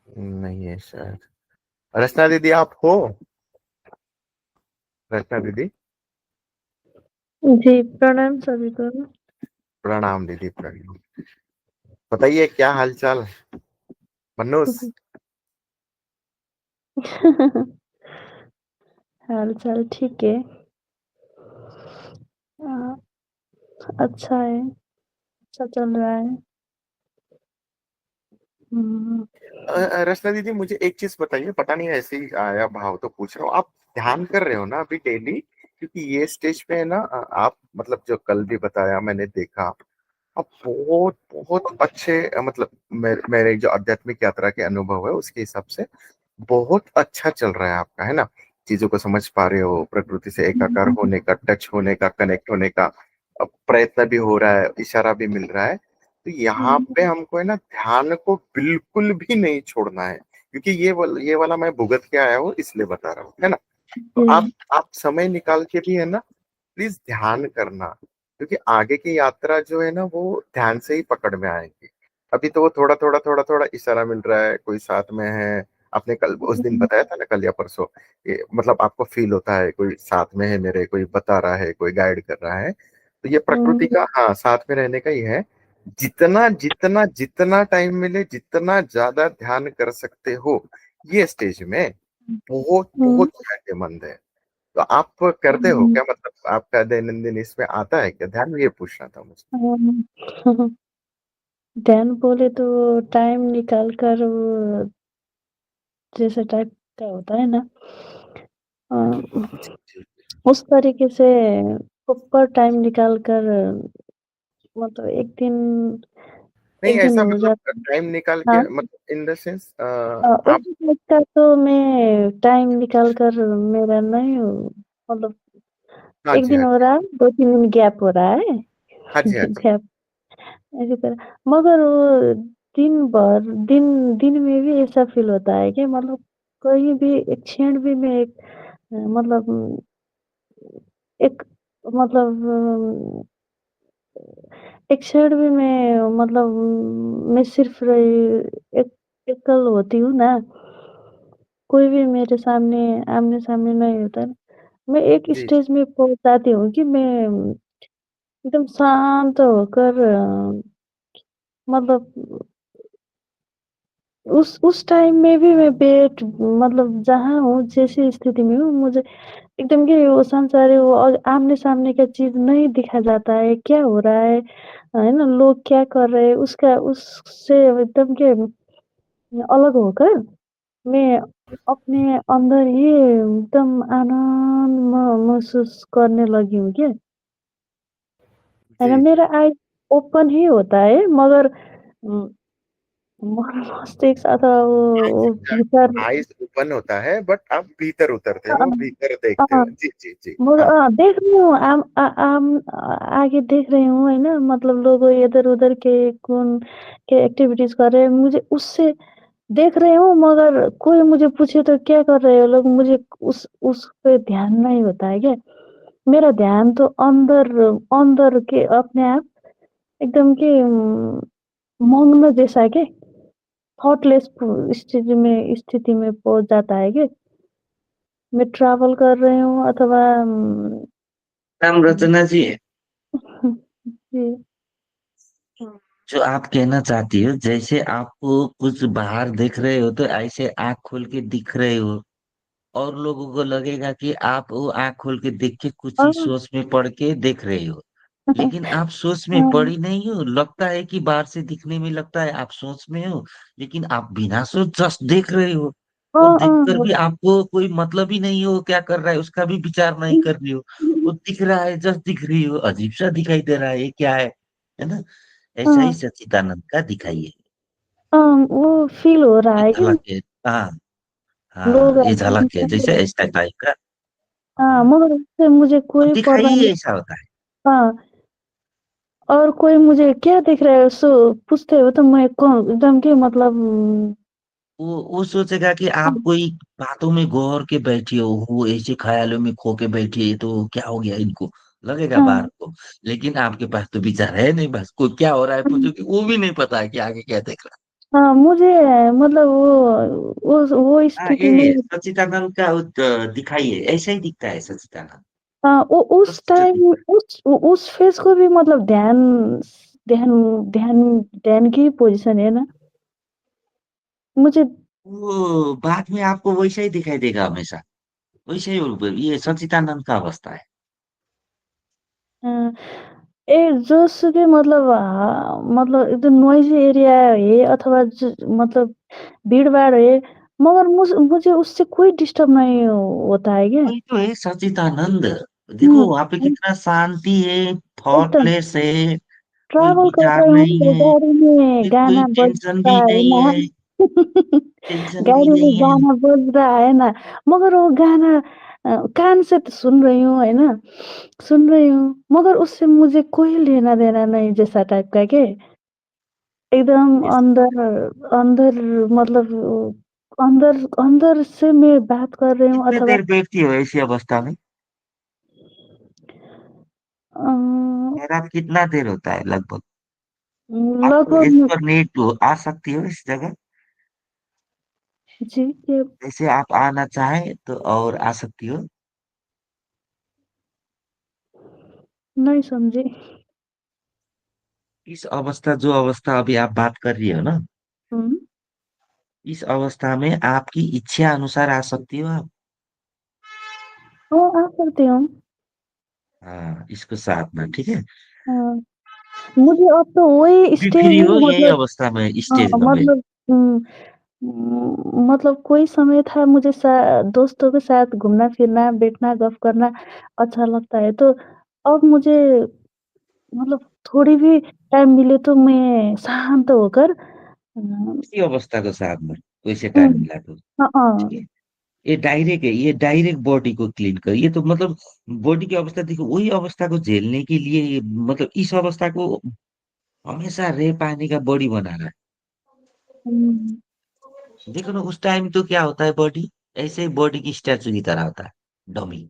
नहीं है शायद। रचना दीदी आप हो? रचना दीदी। जी प्रणाम सभी को। प्रणाम दीदी, प्रणाम। बताइए क्या हाल चाल, मनोज? हाल चाल ठीक है। आ, अच्छा है, अच्छा चल रहा है। हम्म। रचना दीदी मुझे एक चीज बताइए, पता नहीं ऐसे ही आया भाव तो पूछ रहा हूँ, आप ध्यान कर रहे हो ना अभी डेली? क्योंकि ये स्टेज पे है ना, आप मतलब जो कल भी बताया मैंने देखा, आप बहुत बहुत अच्छे मतलब मेरे जो आध्यात्मिक यात्रा के अनुभव है उसके हिसाब से बहुत अच्छा चल रहा है आपका, है ना? चीजों को समझ पा रहे हो, प्रकृति से एकाकार होने का, टच होने का, कनेक्ट होने का प्रयत्न भी हो रहा है, इशारा भी मिल रहा है। तो यहाँ पे हमको है ना ध्यान को बिल्कुल भी नहीं छोड़ना है, क्योंकि ये वाला मैं भुगत के आया हूँ इसलिए बता रहा हूँ, है ना? तो जी। आप समय निकाल के भी है ना प्लीज ध्यान करना, क्योंकि आगे की यात्रा जो है ना वो ध्यान से ही पकड़ में आएगी। अभी तो वो थोड़ा थोड़ा थोड़ा थोड़ा इशारा मिल रहा है, कोई साथ में है। आपने कल उस दिन बताया था ना, कल या परसों, ये मतलब आपको फील होता है कोई साथ में है मेरे, कोई बता रहा है, कोई गाइड कर रहा है। तो ये प्रकृति का हाँ साथ में रहने का ही है। जितना जितना जितना टाइम मिले, जितना ज्यादा ध्यान कर सकते हो ये स्टेज में, बहुत बहुत फायदेमंद है। तो आप करते हो क्या, मतलब आपका दैनंदिन इसमें आता है क्या ध्यान, ये पूछना था मुझे। ध्यान बोले तो टाइम निकाल कर वो जैसे टाइप का होता है ना, अ, जी, जी। उस तरीके से प्रॉपर टाइम निकाल कर, मतलब नहीं एक दिन ऐसा हो मतलब जाता है। टाइम निकाल हाँ। के, मतलब इन द सेंस उस आप। टाइप का तो मैं टाइम निकाल कर मेरा नहीं हूँ, मतलब हाँ एक जी, दिन हाँ हो जी, रहा है, 2-3 दिन गैप हो रहा है। हाँ जी, हाँ जी। गैप ऐसी तरह, मगर वो दिन भर, दिन में भी ऐसा फील होता है कि मतलब कहीं भी एक क्षण भी मैं एक मतलब एक मतलब एक क्षण भी मैं मतलब मैं सिर्फ रही एक एकल होती हूँ ना, कोई भी मेरे सामने आमने-सामने नहीं होता है। मैं एक जी जी स्टेज में पहुँच जाती हूँ कि मैं एकदम शांत होकर मतलब उस टाइम में भी मैं मतलब जहाँ हूँ, जैसी स्थिति में हूँ, मुझे एकदम कि वो संसार है वो और आमने-सामने का चीज़ नहीं दिखा जाता है, क्या हो रहा है ना? लोग क्या कर रहे हैं, उसका उससे एकदम कि अलग होकर मैं अपने अंदर ही एकदम आनंद महसूस करने लगी हूँ क्या, है ना? जी जी। मेरा आइज़ ओपन ही होता है, मगर उम, मस्तिष्क अथवा वो भीतर आईज ओपन होता है बट आप भीतर उतरते अ हो, भीतर देखते अ हो। जी जी जी, मगर हाँ। देख रही हूँ आगे देख रही हूँ, है ना? मतलब लोग इधर-उधर के कौन के एक्टिविटीज़ कर रहे हैं, मुझे उससे देख रही हूँ, मगर कोई मुझे पूछे तो क्या कर रहे हो लोग? मुझे उस पे ध्यान नहीं होता है क्या? मेरा ध्यान तो अंदर अंदर के अपने आप एकदम कि मग्न जैसा के थॉटलेस स्थिति में पहुँच जाता है क्या? मैं ट्रैवल कर रही हूँ अथवा राम रचना जी, जी। जो आप कहना चाहती हो, जैसे आपको कुछ बाहर देख रहे हो तो ऐसे आंख खोल के दिख रहे हो, और लोगों को लगेगा कि आप वो आंख खोल के देख के कुछ अ, ही सोच में पड़ के देख रहे हो। लेकिन आप सोच में हाँ, पड़ी नहीं हो, लगता है कि बाहर से दिखने में लगता है आप सोच में हो, लेकिन आप बिना सोच जस्ट देख रहे हो। और देखकर भी आपको कोई मतलब ही नहीं हो क्या कर रहा है, उसका भी विचार नहीं कर रही हो। वो दिख रहा है, जस्ट दिख रही हो, अजीब सा दिखाई दे रहा है, ये क्या है ना? ऐसा ही हाँ, सच्चिदानंद का दिखाइए। वो फ़ील हो रहा ये है कि झलक है। हाँ, लोग हाँ, ये झलक है, जैसे ऐसा टाइप का। हाँ, हाँ, मगर उससे मुझे तो कोई दिखाई परवाह ही नहीं। ऐसा होता है। हाँ, और कोई मुझे क्या दिख रहा है पूछते हो तो मैं कौन एकदम कि मतलब वो सोचेगा कि आप कोई बातों में गौर के बैठे हो, वो ऐसे ख्यालों में खो के बैठे है, तो क्या हो गया इनको, लगेगा बाहर हाँ, को। लेकिन आपके पास तो विचार है नहीं, बस कोई क्या हो रहा है पूछो कि वो भी नहीं पता है कि आगे क्या देख रहा हाँ, मुझे मतलब वो स्थिति में ये सच्चिदानंद का दिखाइए, ऐसा ही दिखता है सच्चिदानंद। उस बस टाइम उस फेज को भी मतलब ध्यान ध्यान ध्यान की पोजीशन है ना। मुझे वो बाद में आपको वैसा ही दिखाई देगा हमेशा, वैसे ही ये सच्चिदानंद का अवस्था है। अ, ए जोसुकै मतलब मतलब एकदम नोइज़ी एरिया है अथवा मतलब भीड़-भाड़ है, मगर मुझे उससे कोई डिस्टर्ब नहीं होता है क्या? वही तो है सच्चिदानंद। देखो हुँ, वहां पे कितना शांति है, एकदम थॉटलेस है, कोई ट्रैवल कर विचार रही हूँ नहीं तो है, गाड़ी में कोई गाना टेंशन बजता भी है नहीं ना। है, टेंशन भी गाड़ी में नहीं है। गाना बज रहा है ना, मगर वो गाना कान से तो सुन रही हूँ, है ना? सुन रही हूँ, मगर उससे मुझे कोई लेना-देना नहीं जैसा टाइप का के एकदम इस अंदर अंदर मतलब अंदर अंदर से मैं बात कर रही हूँ कितने अथवा देर बैठती हो ऐसी अवस्था में? अ, मेरा कितना देर होता है लगभग? आप इस लगभग पर नेट आ सकती हो इस जगह? जी, ये जैसे आप आना चाहें तो और आ सकती हो। नहीं समझी। इस अवस्था जो अवस्था अभी आप बात कर रही हो ना, हुँ, इस अवस्था में आपकी इच्छा अनुसार आ सकती हो आप। हाँ, आ सकती हूँ। हाँ, इसको साथ में ठीक है। हाँ, मुझे अब तो वही भी स्टेज फ्री है हो यही मतलब अवस्था में हाँ, स्टेज में। मतलब मतलब कोई समय था मुझे दोस्तों के साथ घूमना-फिरना, बैठना, गप करना अच्छा लगता है। तो अब मुझे मतलब थोड़ी भी टाइम मिले तो मैं शांत होकर इसी अवस्था को साथ में वैसे हुँ, टाइम मिला तो हाँ, ठीक हाँ। है। ये डायरेक्ट है, ये डायरेक्ट बॉडी को क्लीन कर, ये तो मतलब बॉडी की अवस्था देखो, वही अवस्था को झेलने के लिए मतलब इस अवस्था को हमेशा रे पानी का बॉडी बना रहा है। हुँ, देखो ना उस टाइम तो क्या होता है बॉडी, ऐसे ही बॉडी की स्टैचू की तरह होता है, डमी,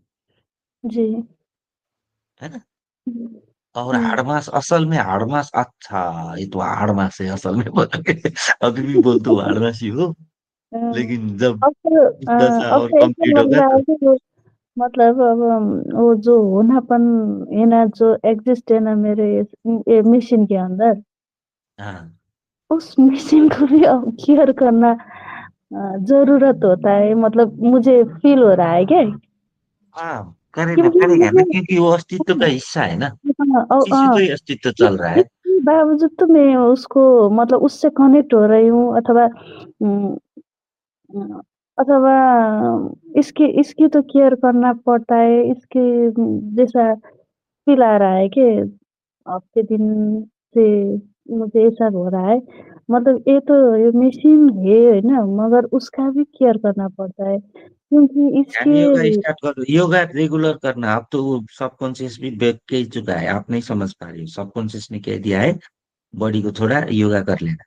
जी। है ना। हुँ, और हुँ, हाड़मास असल में हाड़मास, अच्छा ये तो हाड़मास है असल में बोल के अभी भी बोलते हो हाड़मास ही हो, अ, लेकिन जब अब इस दशा अब और तो ऐसा कंप्लीट लग होगा रहा तो है कि वो मतलब अब वो जो होनापन है ना, जो एग्ज़िस्ट है ना मेरे ये मशीन के अंदर, हाँ उस मशीन को भी अब केयर करना ज़रूरत होता है मतलब मुझे फ़ील हो रहा है क्या हाँ क्योंकि करेगा ना, मुझे क्योंकि वो अस्तित्व का हिस्सा है ना, हाँ, उसी से तो ये अस्तित्व चल रहा है। इसके बावजूद तो मैं उसको मतलब उससे कनेक्ट हो रही हूँ अथवा उम अथवा इसकी इसकी तो केयर करना पड़ता है, इसके जैसा फ़ील आ रहा है कि आपके दिन से मुझे ऐसा हो रहा है। मतलब ये मशीन है ना? मगर उसका भी केयर करना पड़ता है क्योंकि ध्यान इसके योगा स्टार्ट कर दो, योगा रेगुलर करना। अब तो वो सबकॉन्शियस भी बैक के ही चुका है, आप नहीं समझ पा रही हो, सबकॉन्शियस ने कह दिया है बॉडी को थोड़ा योगा कर लेना,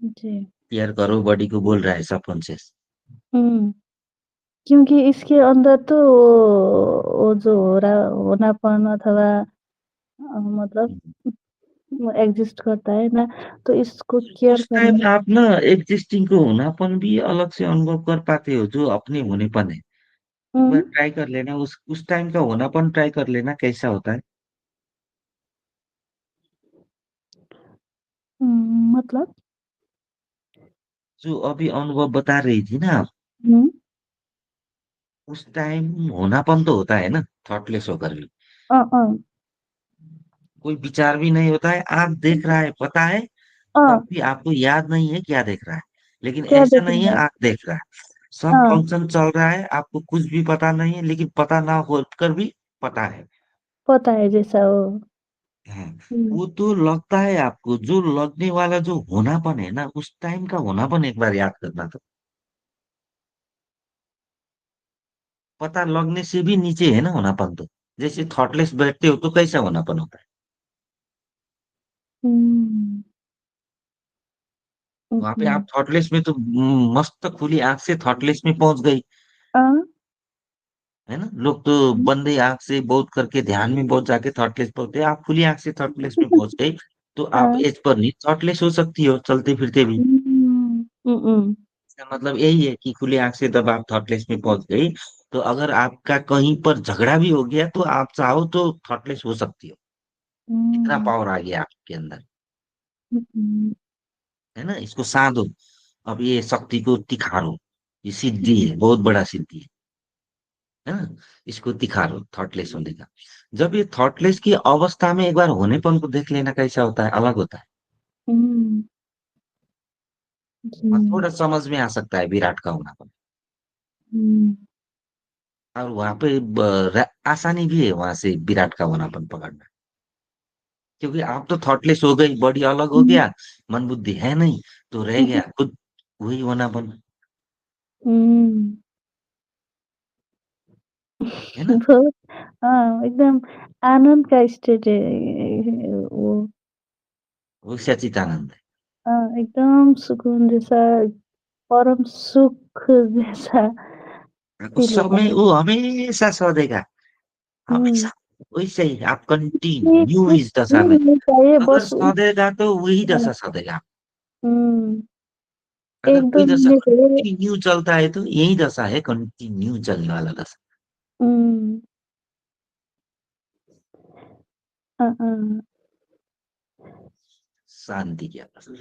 जी। केयर करो बॉडी को बोल रहा है सबकॉन्शियस। हुँ, क्योंकि इसके अंदर तो वो जो हो रहा होनापन अथवा मतलब एग्ज़िस्ट करता है ना, तो इसको केयर उस टाइम करना आप ना एग्जिस्टिंग को होनापन भी अलग से अनुभव कर पाते हो, जो अपने होनेपन है। एक बार हुँ, ट्राई कर लेना, उस टाइम का होनापन ट्राई कर लेना कैसा होता है। मतलब जो अभी अनुभव बता रही थी ना आप, हुँ, उस टाइम होनापन तो होता है ना, थॉटलेस होकर भी अ, कोई विचार भी नहीं होता है, आँख देख रहा है पता है, अ, तब भी आपको याद नहीं है क्या देख रहा है। लेकिन क्या ऐसा देख नहीं है रहा है? आँख देख रहा है, सब हाँ, फंक्शन चल रहा है, आपको कुछ भी पता नहीं है, लेकिन पता ना होकर भी पता है। पता है जैसा वो हाँ, हुँ, वो तो लगता है आपको, जो लगने वाला जो होनापन है ना, उस टाइम का होनापन एक बार याद करना तो पता लगने से भी नीचे है ना होनापन तो। जैसे थॉटलेस बैठते हो तो कैसा होनापन होता है। हुँ, वहां पे ओके। आप थॉटलेस में तो मस्त खुली आंख से थॉटलेस में पहुंच गई, अ, है ना। लोग तो बंदे आंख से बहुत करके ध्यान में बहुत जाके थॉटलेस पहुंचते हैं, आप खुली आंख से थॉटलेस में पहुंच गई। तो आप हाँ। एज पर नहीं थॉटलेस हो सकती हो चलते फिरते भी। हम्म। इसका मतलब यही है कि खुले आंख से जब आप थॉटलेस में पहुंच गई, तो अगर आपका कहीं पर झगड़ा भी हो गया तो आप चाहो तो थॉटलेस हो सकती हो। इतना हम्म, पावर आ गया आपके अंदर, हम्म, है ना। इसको साधो, अब ये शक्ति को तिखारो। ये सिद्धि है, बहुत बड़ा सिद्धि है ना। इसको तिखारो थॉटलेस होने का। जब ये थॉटलेस की अवस्था में एक बार होनेपन को देख लेना कैसा होता है, अलग होता है। हम्म, और जी, थोड़ा समझ में आ सकता है विराट का होनापन। हम्म, और वहां पे आसानी भी है वहां से विराट का होनापन पकड़ना। क्योंकि आप तो थॉटलेस हो गई, बॉडी अलग हो हम्म, गया, मन बुद्धि है नहीं, तो रह गया खुद वही होनापन, हम्म, है ना। बहुत, हाँ, एकदम आनंद का स्टेट है वो। वो सच्चिदानंद है। हाँ, एकदम सुकून जैसा, परम सुख जैसा उस फील होता समय है। वो हमेशा सधेगा, हम्म, हमेशा वैसे ही। आप कंटिन्यू कुछ इस दशा भी में, नहीं चाहिए, अगर बस सधेगा तो वही दशा सधेगा। हम्म, अगर एक कोई दो दशा मिनट है। कंटिन्यू चलता है तो यही दशा है, कंटिन्यू चलने वाला दशा। हम्म, हाँ, हाँ, शांति की अवस्था,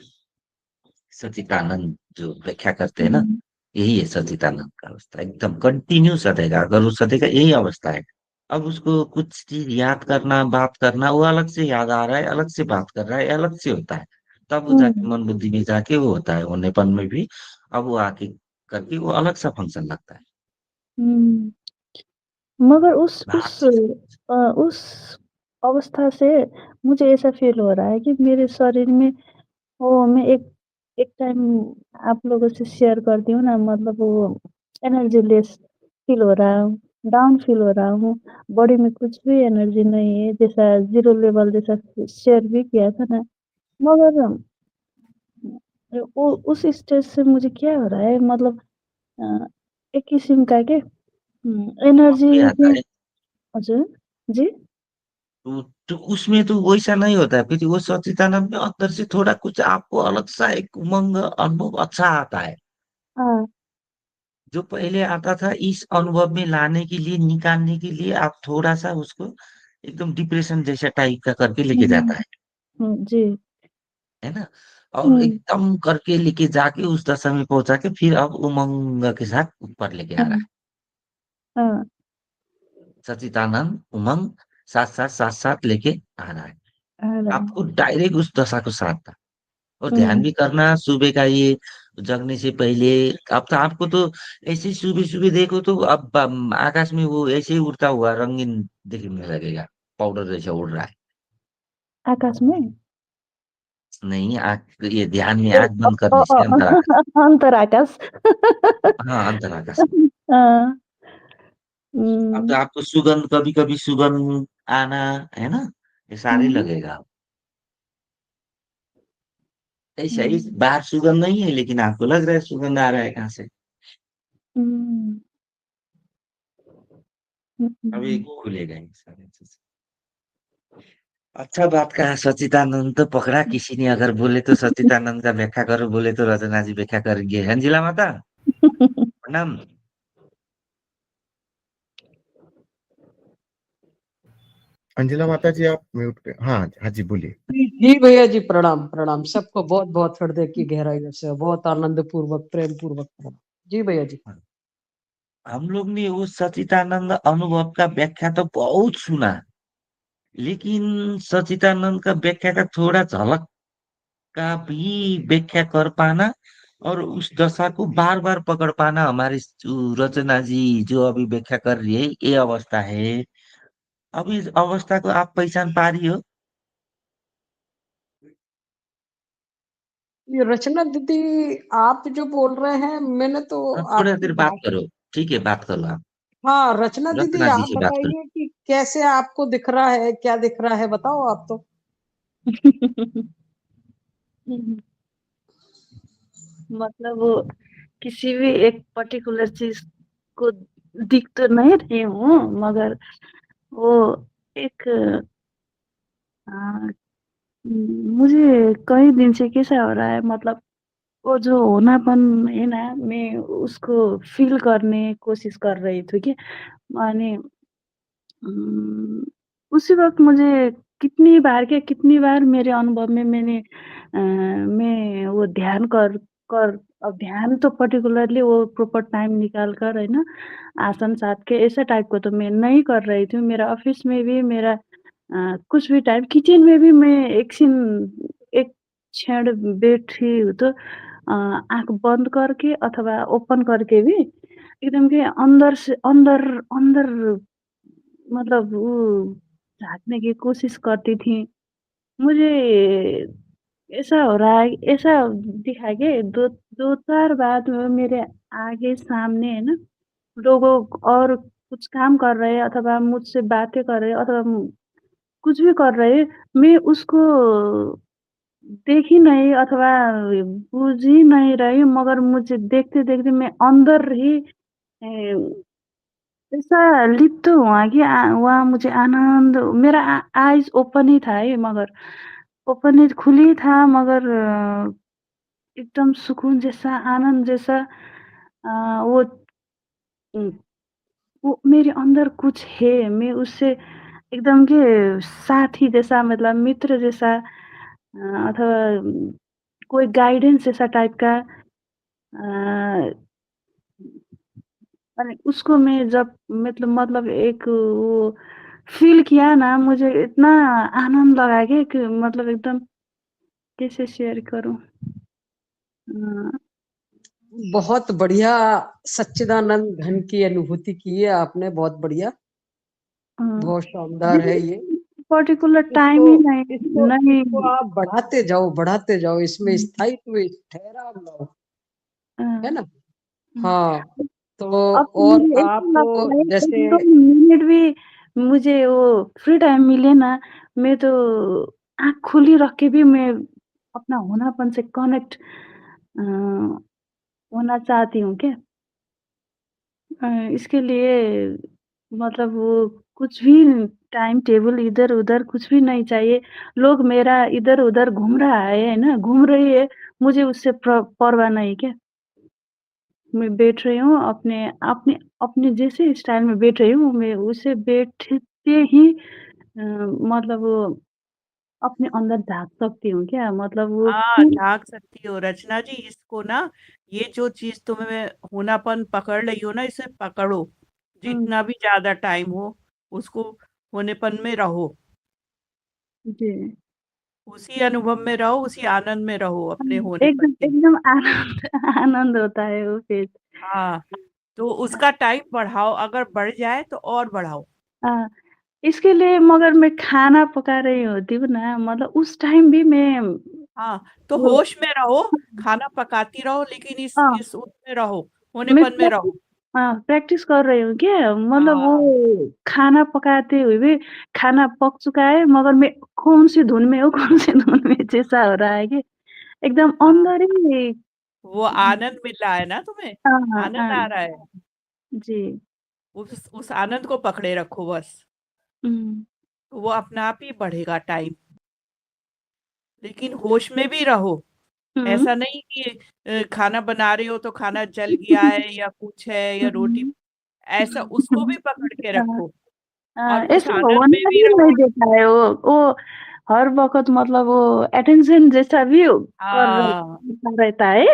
सचिदानंद जो व्याख्या करते हैं ना, हम्म, यही है सचिदानंद का अवस्था। एकदम कंटिन्यू सधेगा, अगर वो सधेगा यही अवस्था है। अब उसको कुछ चीज याद करना, बात करना, वो अलग से याद आ रहा है, अलग से बात कर रहा है, अलग से होता है। तब वो जाके हम्म, मन बुद्धि में जाके वो होता है होनेपन में भी। अब वो आके करके वो अलग सा फंक्शन लगता है। हम्म। मगर बात चीज। उस अवस्था से मुझे ऐसा फ़ील हो रहा है कि मेरे शरीर में वो मैं एक एक टाइम आप लोगों से शेयर करती हूँ ना, मतलब वो एनर्जी लेस फ़ील हो रहा हूँ, डाउन फ़ील हो रहा हूँ, बॉडी में कुछ भी एनर्जी नहीं है, जैसा ज़ीरो लेवल जैसा शेयर भी किया था ना, मगर वो उस स्टेज से मुझे क्या हो रहा है, मतलब अ, एक किस्म का क्या एनर्जी भी आता में। है। हजुर? जी? तो उसमें तो वैसा नहीं होता है, फिर वो सच्चिदानंद में अंदर से थोड़ा कुछ आपको अलग सा एक उमंग अनुभव अच्छा आता है। हाँ। जो पहले आता था, इस अनुभव में लाने के लिए, निकालने के लिए आप थोड़ा सा उसको एकदम डिप्रेशन जैसा टाइप का करके लेके हुँ, जाता जी। है ना। और हुँ, एकदम करके लेके जाके उस दशा में पहुंचा के फिर अब उमंग के साथ ऊपर लेके आ रहा हुँ, है। हाँ, सच्चिदानंद उमंग साथ साथ साथ साथ लेके आ रहा है आ रहा है। आपको, डायरेक्ट उस दशा को साधता। और ध्यान हुँ, भी करना सुबह का ये, जगने से पहले। अब तो आपको तो ऐसे सुबह सुबह देखो तो अब आकाश में वो ऐसे ही उड़ता हुआ रंगीन दिखने लगेगा, पाउडर जैसा उड़ रहा है। आकाश में? नहीं, आँख ये ध्यान में ए आँख बंद करने से अंतर आकाश। अंतर आकाश। हाँ, अंतर आकाश में। हाँ, अब तो हुँ, आपको सुगंध, कभी कभी सुगंध आना, है ना, ये सारे हुँ, लगेगा। ऐसा ही हुँ, बाहर सुगंध नहीं है, लेकिन आपको लग रहा है सुगंध आ रहा है कहाँ से। हुँ, हुँ, अभी हुँ। खुलेगा ये सारी चीज। अच्छा बात कहा, सच्चिदानंद तो पकड़ा किसी ने। अगर बोले तो सच्चिदानंद का व्याख्या करो, बोले तो रचना जी व्याख्या करेंगे। अंजिला माता प्रणाम। अंजिला माता जी आप म्यूट पे, हाँ हाँ जी बोलिए। जी जी भैया जी, प्रणाम प्रणाम सबको, बहुत बहुत हृदय की गहराइयों से बहुत आनंद पूर्वक प्रेम पूर्वक प्रणाम। जी भैया जी। हम लोग ने उस सच्चिदानंद अनुभव का व्याख्या तो बहुत सुना, लेकिन सच्चिदानंद का व्याख्या का थोड़ा झलक का भी व्याख्या कर पाना, और उस दशा को बार बार पकड़ पाना, हमारी जो रचना जी जो अभी व्याख्या कर रही है, ये अवस्था है। अब इस अवस्था को आप पहचान पा रही हो। ये रचना दीदी, आप जो बोल रहे हैं, मैंने तो थोड़ा आपकी देर बात बात। करो, ठीक है, बात करो आप। हाँ, रचना दीदी रत्ना जी आप से बात करो। बताइए कि कैसे आपको दिख रहा है, क्या दिख रहा है, बताओ आप तो। मतलब वो किसी भी एक पर्टिकुलर चीज़ को दिख तो नहीं रही हूँ, मगर वो एक मुझे कई दिन से कैसा हो रहा है, मतलब वो जो होनापन है ना, मैं उसको फ़ील करने कोशिश कर रही थी कि माने उसी वक़्त मुझे कितनी बार मेरे अनुभव में मैं वो ध्यान कर कर अब ध्यान तो पर्टिकुलरली वो प्रॉपर टाइम निकाल कर, है ना, आसन साध के ऐसा टाइप का तो मैं नहीं कर रही थी। मेरा ऑफ़िस में भी मेरा कुछ भी टाइम किचन में भी मैं एक क्षण बैठी हूँ तो आँख बंद करके अथवा ओपन करके भी एकदम के अंदर से अंदर अंदर मतलब वो झाँकने की कोशिश करती थी। मुझे ऐसा हो रहा है, ऐसा दिखा के 2-4 बार मेरे आगे सामने, है ना, लोगों और कुछ काम कर रहे हैं अथवा मुझसे बातें कर रहे हैं अथवा कुछ भी कर रहे हैं, मैं उसको देख ही नहीं अथवा बुझ ही नहीं रही, मगर मुझे देखते-देखते मैं अंदर ही ऐसा लिप्त हुआ कि वहाँ मुझे आनंद मेरा आइज़ ओपन ही था है, मगर ओपन ही खुली था, मगर एकदम सुकून जैसा, आनंद जैसा वो उम, वो मेरे अंदर कुछ है, मैं उससे एकदम के साथी जैसा, मतलब मित्र जैसा अथवा कोई गाइडेंस जैसा टाइप का माने उसको मैं जब मतलब एक वो फ़ील किया ना, मुझे इतना आनंद लगा कि मतलब एकदम कैसे शेयर करूँ? अ, बहुत बढ़िया सच्चिदानंद घन की अनुभूति की है आपने, बहुत बढ़िया, अ, बहुत शानदार है ये। जैसे पर्टिकुलर इसको टाइम ही नहीं इसको नहीं इसको आप बढ़ाते जाओ, इसमें स्थायित्व, ठहराव लाओ, अ, है ना? हुँ। हाँ, तो अब तो और मुझे आप ऐसा लगता है जैसे 1-2 मिनट भी मुझे वो फ्री टाइम मिले ना, मैं तो आँख खुली रख के भी मैं अपना होनापन से कनेक्ट अ, होना चाहती हूँ क्या। इसके लिए मतलब वो कुछ भी टाइम टेबल इधर-उधर कुछ भी नहीं चाहिए। लोग मेरा इधर-उधर घूम रहा है ना? घूम रही है, मुझे उससे परवाह नहीं क्या। मैं बैठ रही हूँ अपने अपने अपने जैसे स्टाइल में बैठ रही हूँ, मैं उसे बैठते ही मतलब वो अपने अंदर झाँक सकती हूँ क्या? मतलब वो हाँ, फील झाँक सकती हो रचना जी, इसको ना, ये जो चीज़ तुम्हें होनापन पकड़ रही हो ना, इसे पकड़ो। हुँ, जितना भी ज़्यादा टाइम हो, उसको होनेपन में रहो। जी। उसी अनुभव में रहो, उसी आनंद में रहो अपने हाँ, होनेपन एकदम के। एकदम आनंद आनंद होता है वो फिर। हाँ, तो उसका टाइम बढ़ाओ, अगर बढ़ जाए तो और बढ़ाओ। हाँ, इसके लिए मगर मैं खाना पका रही होती हूँ ना, मतलब उस टाइम भी मैं हाँ, तो वो होश में रहो, खाना पकाती रहो, लेकिन हाँ, इस उसमें रहो, मैं होनेपन में रहो। प्रैक्टिस कर रही हूँ क्या, मतलब हाँ, वो खाना पकाते हुए भी खाना पक चुका है, मगर मैं कौन-सी धुन में हूँ, कौन-सी धुन में जैसा हो रहा है कि एकदम हाँ, अंदर ही वो आनंद मिल रहा है ना तुम्हें, हाँ, हाँ, आनंद आ हाँ, रहा है। जी। उस आनंद को पकड़े रखो बस, हुँ, तो वो अपने आप ही बढ़ेगा टाइम। लेकिन होश में भी रहो, हुँ। ऐसा नहीं कि खाना बना रही हो तो खाना जल गया है या कुछ है या रोटी, हुँ, ऐसा उसको भी पकड़ के हाँ। रखो और हाँ, उस ऐसे आनंद होने में भी भी नहीं रहो। देता है वो हर वक़्त मतलब वो अटेंशन जैसा भी कर हाँ, रहता है।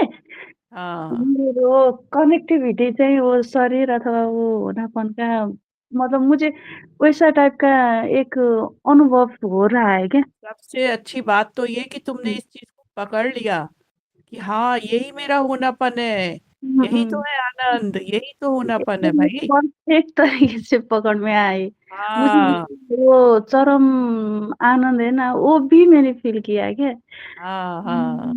हाँ, और वो कनेक्टिविटी चाहिँ वो शरीर अथवा वो होनापन का मतलब मुझे वैसा टाइप का एक अनुभव हो रहा है क्या? सबसे अच्छी बात तो ये कि तुमने हुँ, इस चीज़ को पकड़ लिया कि हाँ, यही मेरा होनापन है, हुँ, यही तो हुँ। है आनंद, यही तो होनापन है एकदम भाई। परफेक्ट तरीके से पकड़ में आए। मुझे हाँ, वो चरम आनंद है ना, वो भी मैंने फ़ील किया क्या। हाँ, हाँ।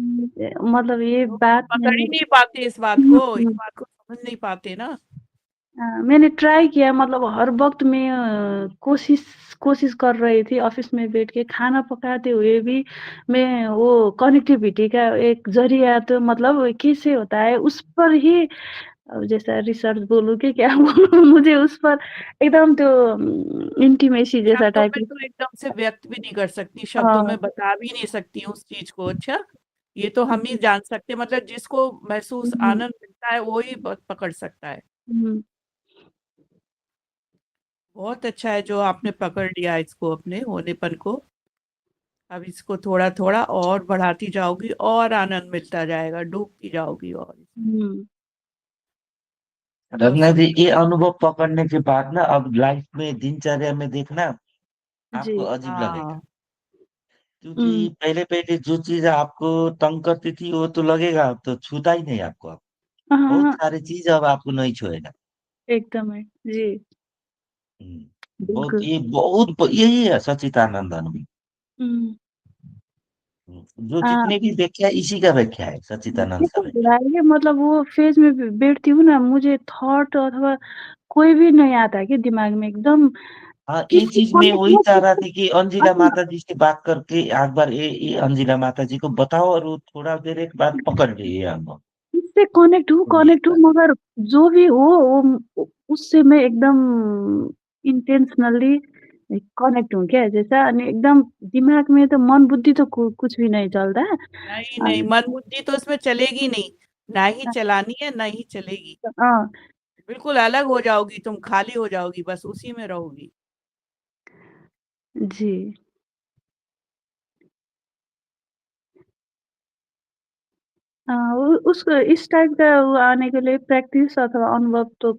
मतलब ये लोग बात पकड़ ही मैंने नहीं पाते हुँ, इस हुँ। बात को समझ नहीं पाते ना। मैंने ट्राई किया, मतलब हर वक़्त मैं कोशिश कोशिश कर रही थी ऑफ़िस में बैठ के खाना पकाते हुए भी मैं वो कनेक्टिविटी का एक ज़रिया तो मतलब कैसे होता है उस पर ही अब जैसा रिसर्च बोलूँ कि क्या बोलूँ मुझे उस पर एकदम तो इंटीमेसी जैसा शब्दों टाइप में की तो एकदम से व्यक्त भी नहीं कर सकती, शब्दों में बता भी नहीं सकती उस चीज को। अच्छा, ये तो हम ही जान सकते हैं, मतलब जिसको महसूस हुँ, आनंद मिलता है वो ही पकड़ सकता है। हुँ, बहुत अच्छा है जो आपने पकड़ लिया इसको, अपने होनेपन को। अब इसको थोड़ा थोड़ा और बढ़ाती जाओगी और आनंद मिलता जाएगा, डूबती जाओगी और। हुँ, बहुत रंजना जी, सुंदर। ये अनुभव पकड़ने के बाद ना अब लाइफ में दिनचर्या में देखना आपको जी, अजीब लगेगा। हाँ, क्योंकि हुँ, पहले पहले जो चीज आपको तंग करती थी वो तो लगेगा, अब तो छूता ही नहीं आपको। अब हाँ, बहुत हाँ, सारी चीज अब आपको नहीं छुएगा। एकदम है। जी, बहुत बिल्कुल। ये यही है सच्चिदानंद अनुभव। हुँ, जो हाँ, जितने भी व्याख्या है, इसी का व्याख्या है, सच्चिदानंद ये का तो व्याख्या। है मतलब वो फ़ेज़ में बैठती हूँ ना, मुझे थॉट अथवा कोई भी नहीं आता है कि दिमाग में एकदम हाँ, ये किसी चीज मैं समय वही वो चाह रहा किसी था कि अंजिला हाँ, माता जी से बात करके एक बार ये अंजिला माता जी को बताओ, और वो थोड़ा देर एक बात पकड़ लिए हम। इससे कनेक्ट हूँ मगर जो भी हो वो उससे मैं एकदम इंटेंशनली कनेक्ट हूँ क्या जैसा एकदम दिमाग में तो मन बुद्धि तो कुछ भी नहीं चलता है। नहीं नहीं, मन बुद्धि तो इसमें चलेगी नहीं, ना ही चलानी है ना ही चलेगी। हाँ, बिल्कुल अलग हो जाओगी तुम, खाली हो जाओगी, बस उसी में रहोगी। जी। हाँ, उसको इस टाइप का वो आने के लिए प्रैक्टिस अथवा अनुभव तो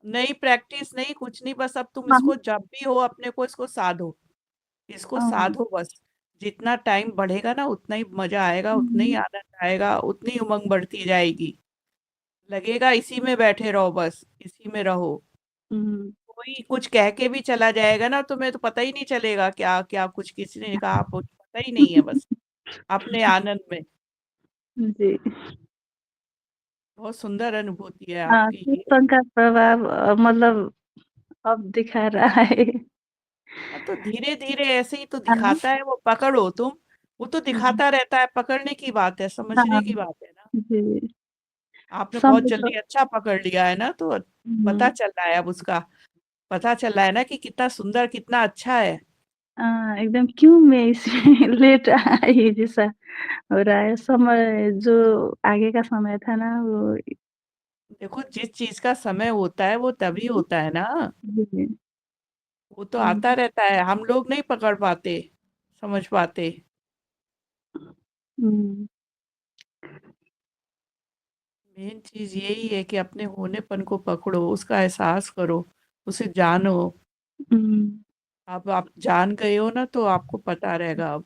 नहीं, प्रैक्टिस नहीं, कुछ नहीं, बस अब तुम हाँ, इसको जब भी हो अपने को इसको साधो, इसको हाँ, साधो बस। जितना टाइम बढ़ेगा ना उतना ही मजा आएगा, उतना ही हुँ, आनंद आएगा, उतनी ही उमंग बढ़ती जाएगी। लगेगा इसी में बैठे रहो, बस इसी में रहो। हुँ, कोई कुछ कह के भी चला जाएगा ना, तुम्हें तो पता ही नहीं चलेगा क्या क्या कुछ किसी ने कहा, आपको पता ही नहीं है, बस अपने आनंद में। जी। बहुत सुंदर अनुभूति है हाँ, आपकी ये। कीर्तन का प्रभाव मतलब अब दिखा रहा है। हाँ, तो धीरे धीरे ऐसे ही तो हाँ, दिखाता है, वो पकड़ो तुम, वो तो हुँ, दिखाता रहता है, पकड़ने की बात है, हाँ, समझने की बात है ना। जी। आपने बहुत समय तो जल्दी अच्छा पकड़ लिया है ना, तो पता हुँ, चल रहा है अब उसका, पता चल रहा है ना कि कितना सुंदर, कितना अच्छा है। एकदम क्यों मैं इसमें लेट आई जैसा हो रहा है। समय जो आगे का समय था ना वो देखो, जिस चीज का समय होता है वो तभी होता है ना, जी, वो तो हुँ, आता रहता है, हम लोग नहीं पकड़ पाते, समझ पाते। हुँ, मेन चीज यही है कि अपने होनेपन को पकड़ो, उसका एहसास करो, उसे जानो। हुँ, अब आप जान गए हो ना, तो आपको पता रहेगा अब।